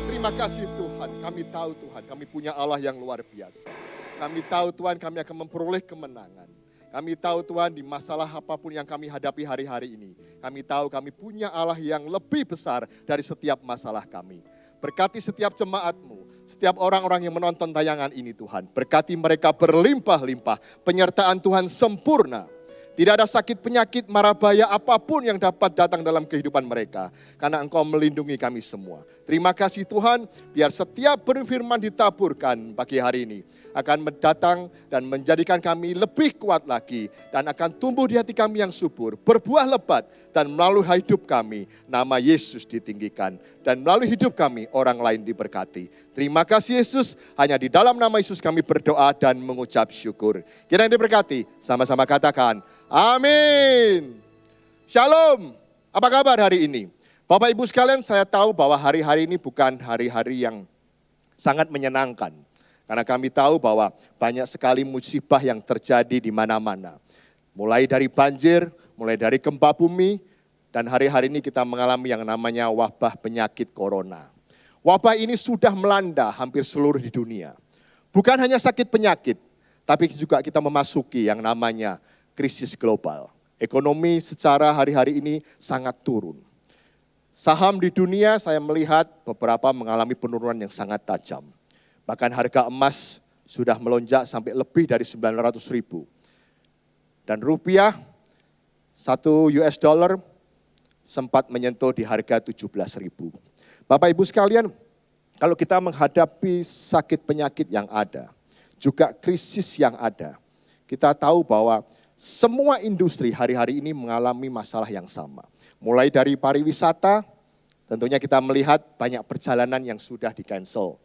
Terima kasih Tuhan, kami tahu Tuhan, kami punya Allah yang luar biasa. Kami tahu Tuhan, kami akan memperoleh kemenangan. Kami tahu Tuhan, di masalah apapun yang kami hadapi hari-hari ini, kami tahu kami punya Allah yang lebih besar dari setiap masalah kami. Berkati setiap jemaat-Mu, setiap orang-orang yang menonton tayangan ini Tuhan. Berkati mereka berlimpah-limpah, penyertaan Tuhan sempurna. Tidak ada sakit, penyakit, mara bahaya apapun yang dapat datang dalam kehidupan mereka. Karena Engkau melindungi kami semua. Terima kasih Tuhan, biar setiap firman ditaburkan pagi hari ini akan mendatang dan menjadikan kami lebih kuat lagi. Dan akan tumbuh di hati kami yang subur, berbuah lebat. Dan melalui hidup kami, nama Yesus ditinggikan. Dan melalui hidup kami, orang lain diberkati. Terima kasih Yesus, hanya di dalam nama Yesus kami berdoa dan mengucap syukur. Kiranya diberkati, sama-sama katakan, amin. Shalom. Apa kabar hari ini? Bapak Ibu sekalian, saya tahu bahwa hari-hari ini bukan hari-hari yang sangat menyenangkan. Karena kami tahu bahwa banyak sekali musibah yang terjadi di mana-mana. Mulai dari banjir, mulai dari gempa bumi, dan hari-hari ini kita mengalami yang namanya wabah penyakit corona. Wabah ini sudah melanda hampir seluruh di dunia. Bukan hanya sakit penyakit, tapi juga kita memasuki yang namanya krisis global. Ekonomi secara hari-hari ini sangat turun. Saham di dunia saya melihat beberapa mengalami penurunan yang sangat tajam. Bahkan harga emas sudah melonjak sampai lebih dari 900.000. Dan rupiah, 1 US dollar sempat menyentuh di harga 17.000. Bapak Ibu sekalian, kalau kita menghadapi sakit penyakit yang ada, juga krisis yang ada, kita tahu bahwa semua industri hari-hari ini mengalami masalah yang sama. Mulai dari pariwisata, tentunya kita melihat banyak perjalanan yang sudah di-cancel.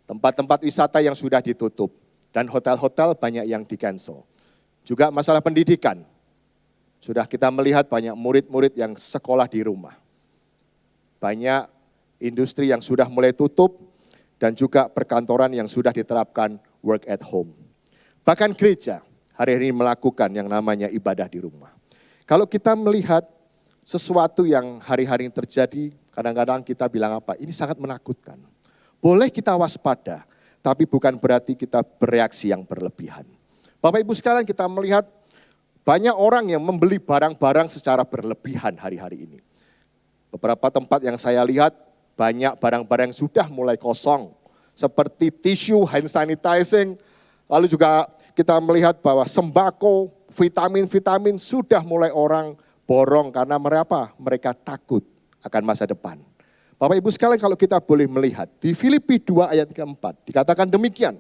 Tempat-tempat wisata yang sudah ditutup. Dan hotel-hotel banyak yang di-cancel. Juga masalah pendidikan. Sudah kita melihat banyak murid-murid yang sekolah di rumah. Banyak industri yang sudah mulai tutup. Dan juga perkantoran yang sudah diterapkan work at home. Bahkan gereja hari ini melakukan yang namanya ibadah di rumah. Kalau kita melihat sesuatu yang hari-hari ini terjadi, kadang-kadang kita bilang apa? Ini sangat menakutkan. Boleh kita waspada, tapi bukan berarti kita bereaksi yang berlebihan. Bapak Ibu sekalian, kita melihat banyak orang yang membeli barang-barang secara berlebihan hari-hari ini. Beberapa tempat yang saya lihat, banyak barang-barang yang sudah mulai kosong. Seperti tisu, hand sanitizing, lalu juga kita melihat bahwa sembako, vitamin-vitamin sudah mulai orang borong karena mereka takut akan masa depan. Bapak Ibu sekalian, kalau kita boleh melihat di Filipi 2 ayat keempat dikatakan demikian.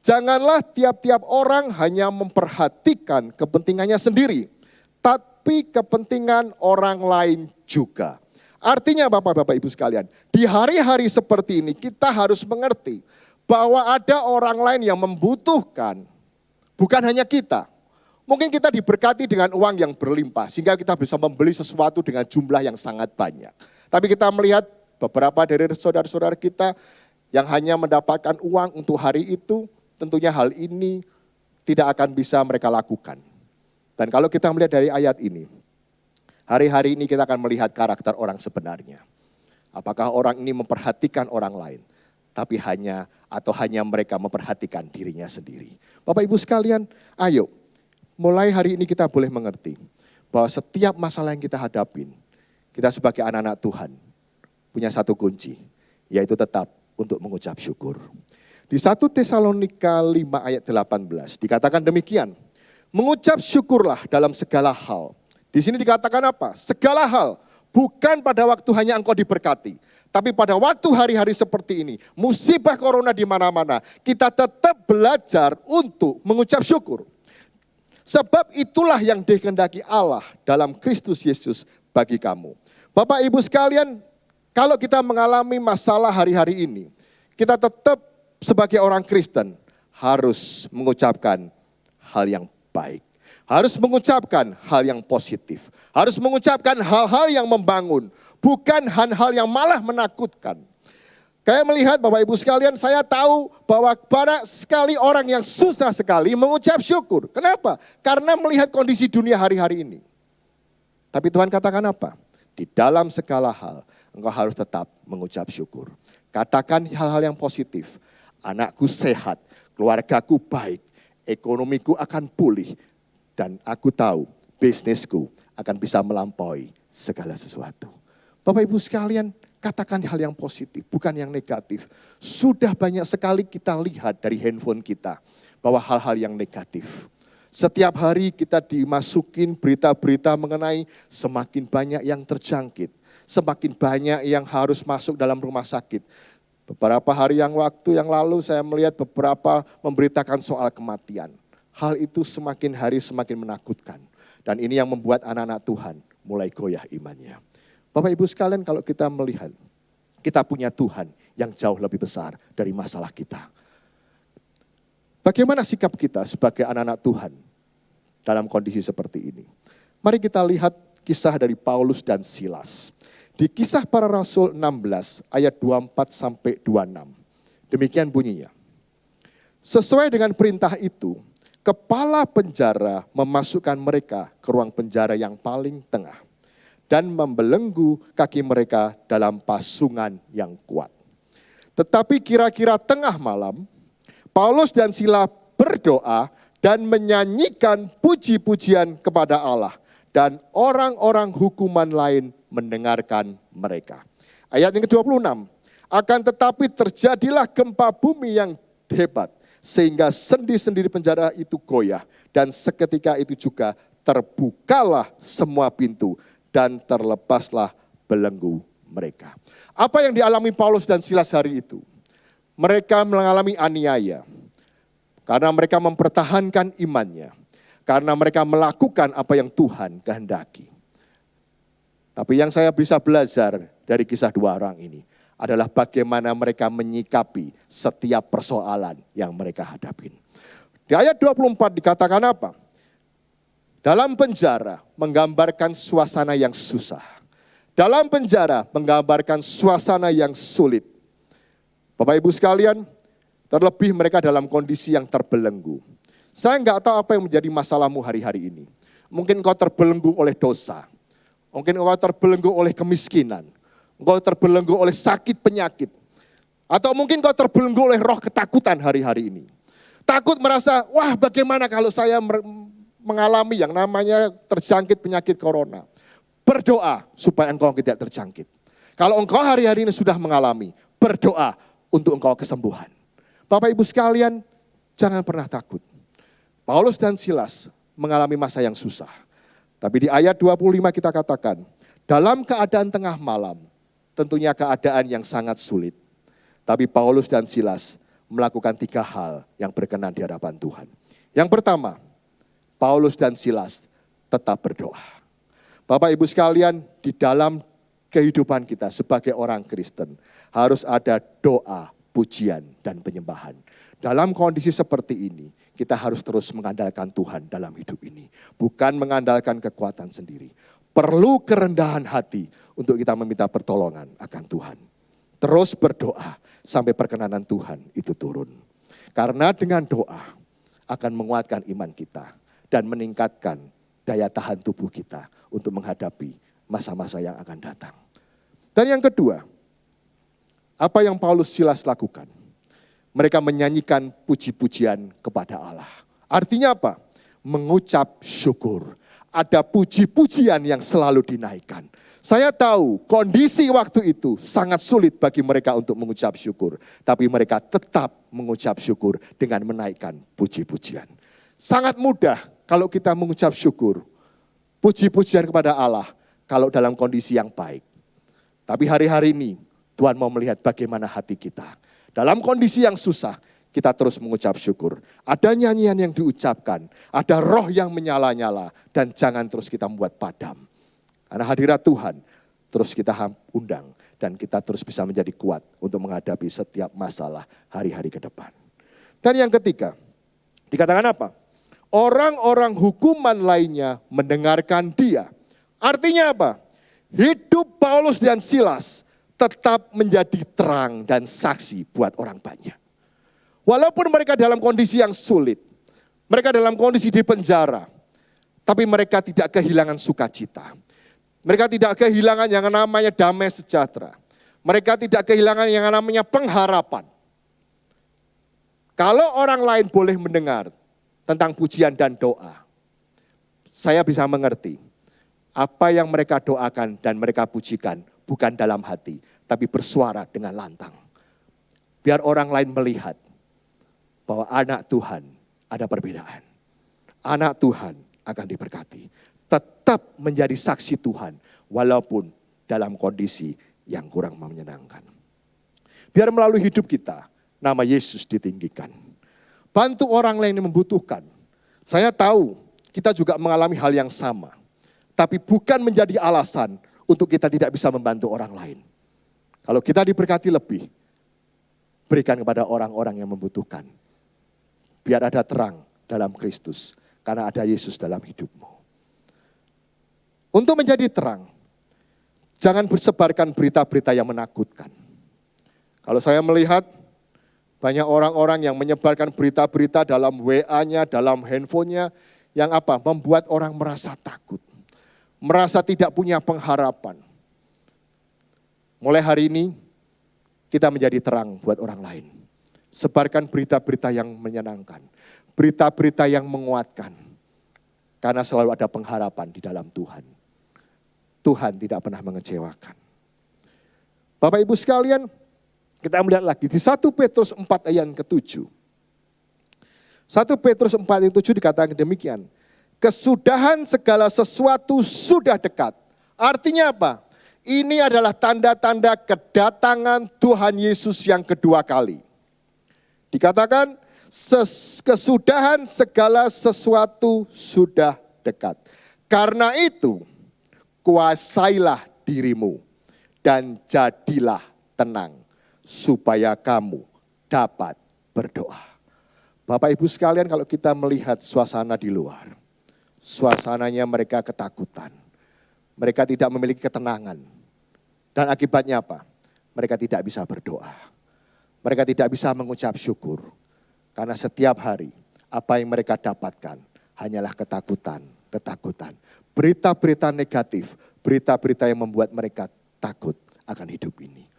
Janganlah tiap-tiap orang hanya memperhatikan kepentingannya sendiri, tapi kepentingan orang lain juga. Artinya Bapak Ibu sekalian, di hari-hari seperti ini kita harus mengerti bahwa ada orang lain yang membutuhkan. Bukan hanya kita, mungkin kita diberkati dengan uang yang berlimpah sehingga kita bisa membeli sesuatu dengan jumlah yang sangat banyak. Tapi kita melihat beberapa dari saudara-saudara kita yang hanya mendapatkan uang untuk hari itu, tentunya hal ini tidak akan bisa mereka lakukan. Dan kalau kita melihat dari ayat ini, hari-hari ini kita akan melihat karakter orang sebenarnya. Apakah orang ini memperhatikan orang lain? Tapi hanya mereka memperhatikan dirinya sendiri. Bapak Ibu sekalian, ayo mulai hari ini kita boleh mengerti bahwa setiap masalah yang kita hadapin, kita sebagai anak-anak Tuhan punya satu kunci, yaitu tetap untuk mengucap syukur. Di 1 Tesalonika 5 ayat 18 dikatakan demikian, mengucap syukurlah dalam segala hal. Di sini dikatakan apa? Segala hal, bukan pada waktu hanya engkau diberkati. Tapi pada waktu hari-hari seperti ini, musibah corona di mana-mana, kita tetap belajar untuk mengucap syukur. Sebab itulah yang dikehendaki Allah dalam Kristus Yesus bagi kamu. Bapak Ibu sekalian, kalau kita mengalami masalah hari-hari ini, kita tetap sebagai orang Kristen harus mengucapkan hal yang baik. Harus mengucapkan hal yang positif. Harus mengucapkan hal-hal yang membangun. Bukan hal-hal yang malah menakutkan. Kayak melihat Bapak Ibu sekalian, saya tahu bahwa banyak sekali orang yang susah sekali mengucap syukur. Kenapa? Karena melihat kondisi dunia hari-hari ini. Tapi Tuhan katakan apa? Di dalam segala hal, engkau harus tetap mengucap syukur. Katakan hal-hal yang positif. Anakku sehat, keluargaku baik, ekonomiku akan pulih. Dan aku tahu bisnisku akan bisa melampaui segala sesuatu. Bapak Ibu sekalian, katakan hal yang positif, bukan yang negatif. Sudah banyak sekali kita lihat dari handphone kita bahwa hal-hal yang negatif. Setiap hari kita dimasukin berita-berita mengenai semakin banyak yang terjangkit. Semakin banyak yang harus masuk dalam rumah sakit. Beberapa hari yang lalu saya melihat beberapa memberitakan soal kematian. Hal itu semakin hari semakin menakutkan. Dan ini yang membuat anak-anak Tuhan mulai goyah imannya. Bapak Ibu sekalian, kalau kita melihat, kita punya Tuhan yang jauh lebih besar dari masalah kita. Bagaimana sikap kita sebagai anak-anak Tuhan dalam kondisi seperti ini? Mari kita lihat kisah dari Paulus dan Silas. Di Kisah Para Rasul 16 ayat 24 sampai 26. Demikian bunyinya. Sesuai dengan perintah itu, kepala penjara memasukkan mereka ke ruang penjara yang paling tengah dan membelenggu kaki mereka dalam pasungan yang kuat. Tetapi kira-kira tengah malam, Paulus dan Silas berdoa dan menyanyikan puji-pujian kepada Allah. Dan orang-orang hukuman lain mendengarkan mereka. Ayat yang ke-26. Akan tetapi terjadilah gempa bumi yang hebat. Sehingga sendi-sendi penjara itu goyah. Dan seketika itu juga terbukalah semua pintu. Dan terlepaslah belenggu mereka. Apa yang dialami Paulus dan Silas hari itu? Mereka mengalami aniaya, karena mereka mempertahankan imannya, karena mereka melakukan apa yang Tuhan kehendaki. Tapi yang saya bisa belajar dari kisah dua orang ini adalah bagaimana mereka menyikapi setiap persoalan yang mereka hadapi. Di ayat 24 dikatakan apa? Dalam penjara menggambarkan suasana yang susah. Dalam penjara menggambarkan suasana yang sulit. Bapak Ibu sekalian, terlebih mereka dalam kondisi yang terbelenggu. Saya enggak tahu apa yang menjadi masalahmu hari-hari ini. Mungkin engkau terbelenggu oleh dosa. Mungkin engkau terbelenggu oleh kemiskinan. Engkau terbelenggu oleh sakit penyakit. Atau mungkin engkau terbelenggu oleh roh ketakutan hari-hari ini. Takut merasa, wah bagaimana kalau saya mengalami yang namanya terjangkit penyakit corona. Berdoa supaya engkau tidak terjangkit. Kalau engkau hari-hari ini sudah mengalami, berdoa untuk engkau kesembuhan. Bapak Ibu sekalian, jangan pernah takut. Paulus dan Silas mengalami masa yang susah. Tapi di ayat 25 kita katakan, dalam keadaan tengah malam, tentunya keadaan yang sangat sulit. Tapi Paulus dan Silas melakukan 3 hal yang berkenan di hadapan Tuhan. Yang pertama, Paulus dan Silas tetap berdoa. Bapak Ibu sekalian, di dalam kehidupan kita sebagai orang Kristen harus ada doa, pujian, dan penyembahan. Dalam kondisi seperti ini, kita harus terus mengandalkan Tuhan dalam hidup ini. Bukan mengandalkan kekuatan sendiri. Perlu kerendahan hati untuk kita meminta pertolongan akan Tuhan. Terus berdoa sampai perkenanan Tuhan itu turun. Karena dengan doa akan menguatkan iman kita dan meningkatkan daya tahan tubuh kita untuk menghadapi masa-masa yang akan datang. Dan yang kedua, apa yang Paulus Silas lakukan? Mereka menyanyikan puji-pujian kepada Allah. Artinya apa? Mengucap syukur. Ada puji-pujian yang selalu dinaikkan. Saya tahu kondisi waktu itu sangat sulit bagi mereka untuk mengucap syukur. Tapi mereka tetap mengucap syukur dengan menaikkan puji-pujian. Sangat mudah kalau kita mengucap syukur. Puji-pujian kepada Allah kalau dalam kondisi yang baik. Tapi hari-hari ini Tuhan mau melihat bagaimana hati kita. Dalam kondisi yang susah, kita terus mengucap syukur. Ada nyanyian yang diucapkan, ada roh yang menyala-nyala, dan jangan terus kita membuat padam. Karena hadirat Tuhan, terus kita undang, dan kita terus bisa menjadi kuat untuk menghadapi setiap masalah hari-hari ke depan. Dan yang ketiga, dikatakan apa? Orang-orang hukuman lainnya mendengarkan dia. Artinya apa? Hidup Paulus dan Silas tetap menjadi terang dan saksi buat orang banyak. Walaupun mereka dalam kondisi yang sulit, mereka dalam kondisi di penjara, tapi mereka tidak kehilangan sukacita. Mereka tidak kehilangan yang namanya damai sejahtera. Mereka tidak kehilangan yang namanya pengharapan. Kalau orang lain boleh mendengar tentang pujian dan doa, saya bisa mengerti apa yang mereka doakan dan mereka pujikan bukan dalam hati, tapi bersuara dengan lantang. Biar orang lain melihat bahwa anak Tuhan ada perbedaan. Anak Tuhan akan diberkati. Tetap menjadi saksi Tuhan walaupun dalam kondisi yang kurang menyenangkan. Biar melalui hidup kita, nama Yesus ditinggikan. Bantu orang lain yang membutuhkan. Saya tahu kita juga mengalami hal yang sama. Tapi bukan menjadi alasan untuk kita tidak bisa membantu orang lain. Kalau kita diberkati lebih, berikan kepada orang-orang yang membutuhkan. Biar ada terang dalam Kristus, karena ada Yesus dalam hidupmu. Untuk menjadi terang, jangan bersebarkan berita-berita yang menakutkan. Kalau saya melihat banyak orang-orang yang menyebarkan berita-berita dalam WA-nya, dalam handphonenya, yang apa? Membuat orang merasa takut. Merasa tidak punya pengharapan. Mulai hari ini, kita menjadi terang buat orang lain. Sebarkan berita-berita yang menyenangkan. Berita-berita yang menguatkan. Karena selalu ada pengharapan di dalam Tuhan. Tuhan tidak pernah mengecewakan. Bapak Ibu sekalian, kita melihat lagi di 1 Petrus 4 ayat ke-7. 1 Petrus 4 ayat 7 dikatakan demikian. Kesudahan segala sesuatu sudah dekat. Artinya apa? Ini adalah tanda-tanda kedatangan Tuhan Yesus yang kedua kali. Dikatakan kesudahan segala sesuatu sudah dekat. Karena itu, kuasailah dirimu dan jadilah tenang supaya kamu dapat berdoa. Bapak Ibu sekalian, kalau kita melihat suasana di luar, suasananya mereka ketakutan. Mereka tidak memiliki ketenangan. Dan akibatnya apa? Mereka tidak bisa berdoa. Mereka tidak bisa mengucap syukur. Karena setiap hari apa yang mereka dapatkan hanyalah ketakutan, ketakutan. Berita-berita negatif, berita-berita yang membuat mereka takut akan hidup ini.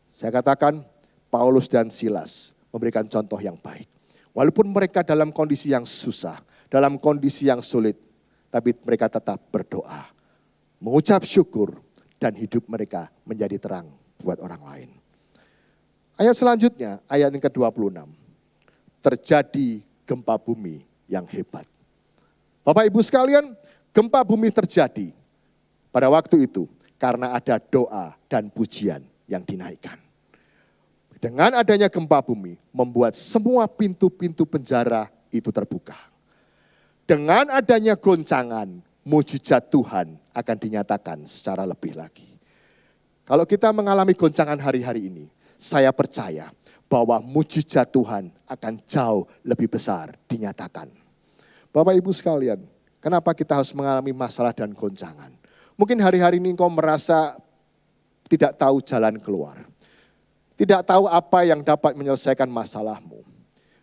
Saya katakan Paulus dan Silas memberikan contoh yang baik. Walaupun mereka dalam kondisi yang susah, dalam kondisi yang sulit, tapi mereka tetap berdoa, mengucap syukur, dan hidup mereka menjadi terang buat orang lain. Ayat selanjutnya, ayat yang ke-26. Terjadi gempa bumi yang hebat. Bapak Ibu sekalian, gempa bumi terjadi pada waktu itu karena ada doa dan pujian yang dinaikkan. Dengan adanya gempa bumi membuat semua pintu-pintu penjara itu terbuka. Dengan adanya goncangan, mujizat Tuhan akan dinyatakan secara lebih lagi. Kalau kita mengalami goncangan hari-hari ini, saya percaya bahwa mujizat Tuhan akan jauh lebih besar dinyatakan. Bapak Ibu sekalian, kenapa kita harus mengalami masalah dan goncangan? Mungkin hari-hari ini engkau merasa tidak tahu jalan keluar. Tidak tahu apa yang dapat menyelesaikan masalahmu.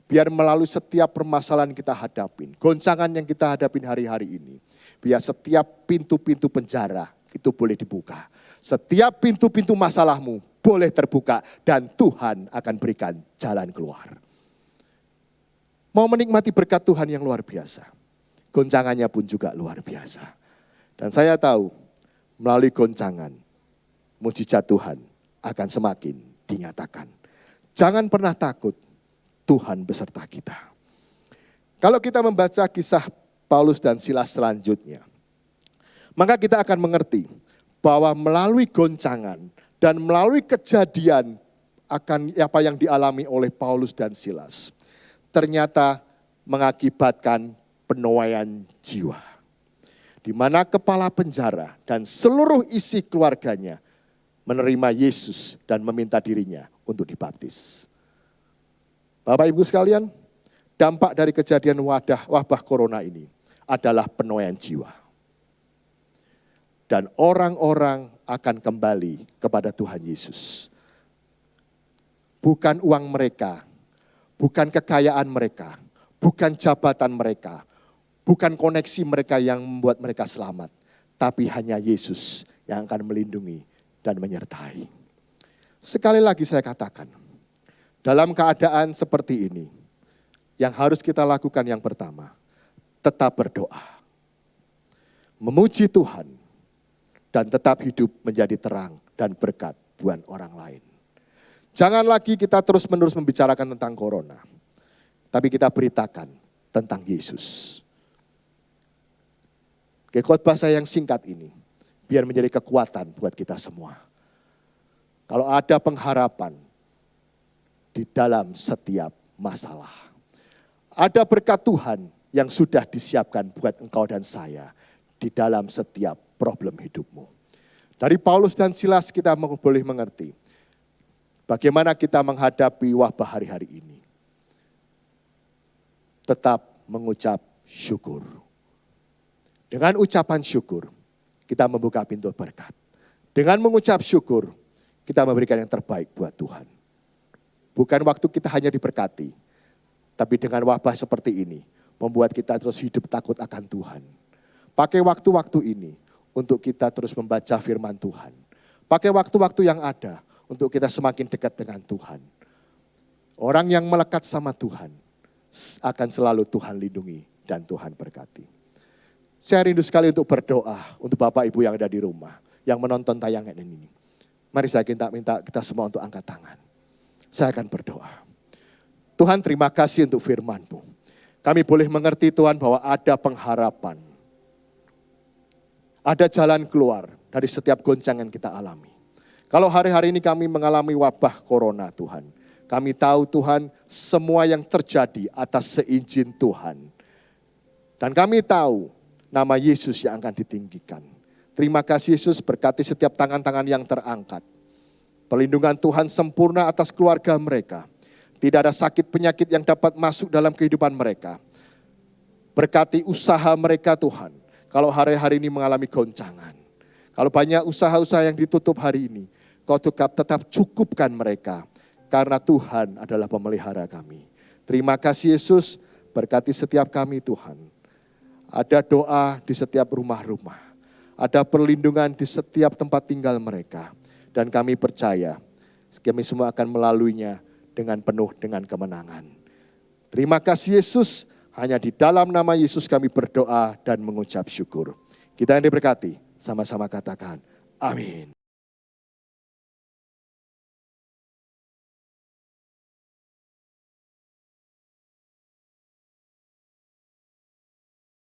Biar melalui setiap permasalahan kita hadapin, goncangan yang kita hadapin hari-hari ini, biar setiap pintu-pintu penjara itu boleh dibuka. Setiap pintu-pintu masalahmu boleh terbuka dan Tuhan akan berikan jalan keluar. Mau menikmati berkat Tuhan yang luar biasa, goncangannya pun juga luar biasa. Dan saya tahu melalui goncangan, mujizat Tuhan akan semakin dinyatakan. Jangan pernah takut, Tuhan beserta kita. Kalau kita membaca kisah Paulus dan Silas selanjutnya, maka kita akan mengerti bahwa melalui goncangan dan melalui kejadian akan apa yang dialami oleh Paulus dan Silas, ternyata mengakibatkan penuaian jiwa. Di mana kepala penjara dan seluruh isi keluarganya menerima Yesus dan meminta dirinya untuk dibaptis. Bapak Ibu sekalian, dampak dari kejadian wabah corona ini adalah penuaian jiwa. Dan orang-orang akan kembali kepada Tuhan Yesus. Bukan uang mereka, bukan kekayaan mereka, bukan jabatan mereka, bukan koneksi mereka yang membuat mereka selamat. Tapi hanya Yesus yang akan melindungi dan menyertai. Sekali lagi saya katakan, dalam keadaan seperti ini, yang harus kita lakukan yang pertama, tetap berdoa. Memuji Tuhan, dan tetap hidup menjadi terang dan berkat buat orang lain. Jangan lagi kita terus-menerus membicarakan tentang corona, tapi kita beritakan tentang Yesus. Khotbah saya yang singkat ini, biar menjadi kekuatan buat kita semua. Kalau ada pengharapan di dalam setiap masalah. Ada berkat Tuhan yang sudah disiapkan buat engkau dan saya di dalam setiap problem hidupmu. Dari Paulus dan Silas kita boleh mengerti bagaimana kita menghadapi wabah hari-hari ini. Tetap mengucap syukur. Dengan ucapan syukur, kita membuka pintu berkat. Dengan mengucap syukur, kita memberikan yang terbaik buat Tuhan. Bukan waktu kita hanya diberkati, tapi dengan wabah seperti ini, membuat kita terus hidup takut akan Tuhan. Pakai waktu-waktu ini untuk kita terus membaca firman Tuhan. Pakai waktu-waktu yang ada untuk kita semakin dekat dengan Tuhan. Orang yang melekat sama Tuhan akan selalu Tuhan lindungi dan Tuhan berkati. Saya rindu sekali untuk berdoa untuk Bapak Ibu yang ada di rumah, yang menonton tayangan ini. Mari saya minta kita semua untuk angkat tangan. Saya akan berdoa. Tuhan, terima kasih untuk firman-Mu. Kami boleh mengerti Tuhan bahwa ada pengharapan. Ada jalan keluar dari setiap goncangan kita alami. Kalau hari-hari ini kami mengalami wabah corona Tuhan, kami tahu Tuhan semua yang terjadi atas seizin Tuhan. Dan kami tahu nama Yesus yang akan ditinggikan. Terima kasih Yesus, berkati setiap tangan-tangan yang terangkat. Perlindungan Tuhan sempurna atas keluarga mereka. Tidak ada sakit penyakit yang dapat masuk dalam kehidupan mereka. Berkati usaha mereka Tuhan. Kalau hari-hari ini mengalami goncangan. Kalau banyak usaha-usaha yang ditutup hari ini, Kau tetap cukupkan mereka. Karena Tuhan adalah pemelihara kami. Terima kasih Yesus, berkati setiap kami Tuhan. Ada doa di setiap rumah-rumah. Ada perlindungan di setiap tempat tinggal mereka. Dan kami percaya, kami semua akan melaluinya dengan penuh dengan kemenangan. Terima kasih Yesus, hanya di dalam nama Yesus kami berdoa dan mengucap syukur. Kita yang diberkati, sama-sama katakan, amin.